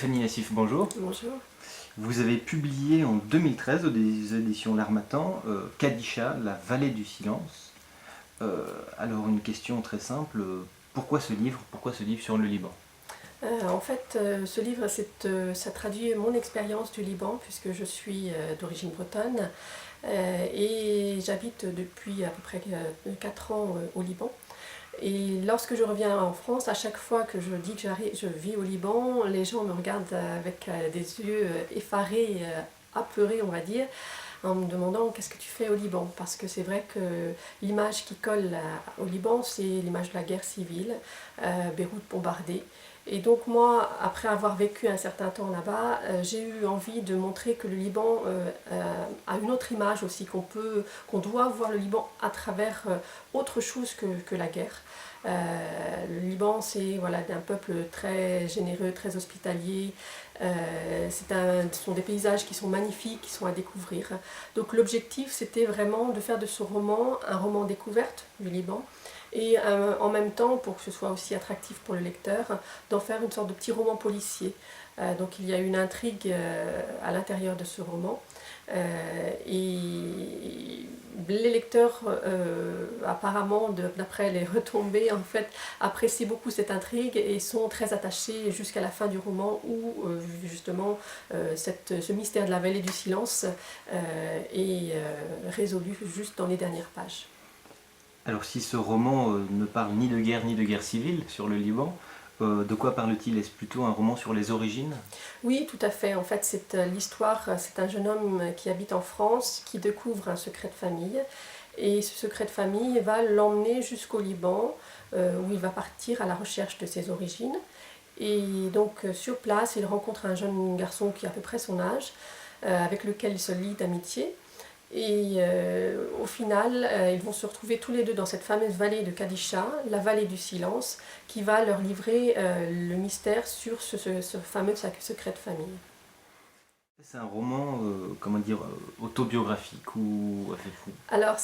Stéphanie Nassif, bonjour. Bonjour. Vous avez publié en 2013 aux éditions L'Harmattan Kadisha, la vallée du silence. Alors une question très simple, pourquoi ce livre sur le Liban? Ce livre, ça traduit mon expérience du Liban, puisque je suis d'origine bretonne et j'habite depuis à peu près 4 ans au Liban. Et lorsque je reviens en France, à chaque fois que je dis que je vis au Liban, les gens me regardent avec des yeux effarés, apeurés, on va dire, en me demandant qu'est-ce que tu fais au Liban. Parce que c'est vrai que l'image qui colle au Liban, c'est l'image de la guerre civile, Beyrouth bombardée. Et donc moi, après avoir vécu un certain temps là-bas, j'ai eu envie de montrer que le Liban a une autre image aussi, qu'on doit voir le Liban à travers autre chose que la guerre. Le Liban, c'est voilà, un peuple très généreux, très hospitalier. Ce sont des paysages qui sont magnifiques, qui sont à découvrir. Donc l'objectif, c'était vraiment de faire de ce roman un roman découverte du Liban. Et en même temps, pour que ce soit aussi attractif pour le lecteur, d'en faire une sorte de petit roman policier. Donc il y a une intrigue à l'intérieur de ce roman. Et les lecteurs, apparemment, d'après les retombées, en fait, apprécient beaucoup cette intrigue et sont très attachés jusqu'à la fin du roman où, justement, ce mystère de la vallée du silence est résolu juste dans les dernières pages. Alors si ce roman ne parle ni de guerre civile sur le Liban, de quoi parle-t-il? Est-ce plutôt un roman sur les origines? Oui, tout à fait. En fait, c'est l'histoire, c'est un jeune homme qui habite en France, qui découvre un secret de famille. Et ce secret de famille va l'emmener jusqu'au Liban, où il va partir à la recherche de ses origines. Et donc, sur place, il rencontre un jeune garçon qui a à peu près son âge, avec lequel il se lie d'amitié. Et au final, ils vont se retrouver tous les deux dans cette fameuse vallée de Kadisha, la vallée du silence, qui va leur livrer le mystère sur ce fameux secret de famille. C'est un roman, autobiographique ou fou? Alors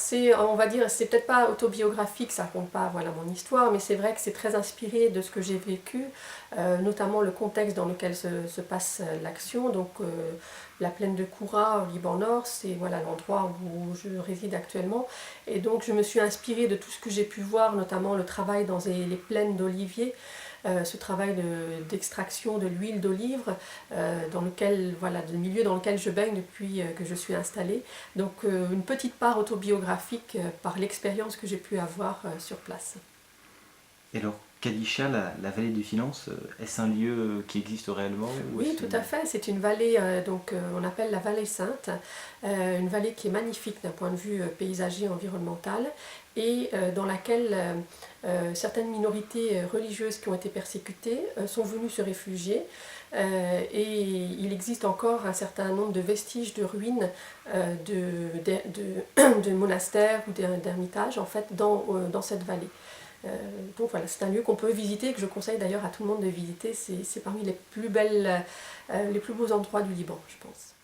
on va dire, c'est peut-être pas autobiographique, ça raconte pas voilà, mon histoire, mais c'est vrai que c'est très inspiré de ce que j'ai vécu, notamment le contexte dans lequel se passe l'action. Donc la plaine de Koura au Liban Nord, c'est voilà, l'endroit où je réside actuellement. Et donc je me suis inspirée de tout ce que j'ai pu voir, notamment le travail dans les plaines d'oliviers. Ce travail d'extraction de l'huile d'olive, dans lequel, voilà, le milieu dans lequel je baigne depuis que je suis installée. Donc une petite part autobiographique par l'expérience que j'ai pu avoir sur place. Et alors, Kadisha, la vallée du silence, est-ce un lieu qui existe réellement? Oui, tout à fait. C'est une vallée, on appelle la vallée sainte, une vallée qui est magnifique d'un point de vue paysager, environnemental, et dans laquelle certaines minorités religieuses qui ont été persécutées sont venues se réfugier. Et il existe encore un certain nombre de vestiges de ruines de monastères ou d'ermitages en fait, dans cette vallée. Donc voilà, c'est un lieu qu'on peut visiter et que je conseille d'ailleurs à tout le monde de visiter. C'est parmi les plus beaux endroits du Liban, je pense.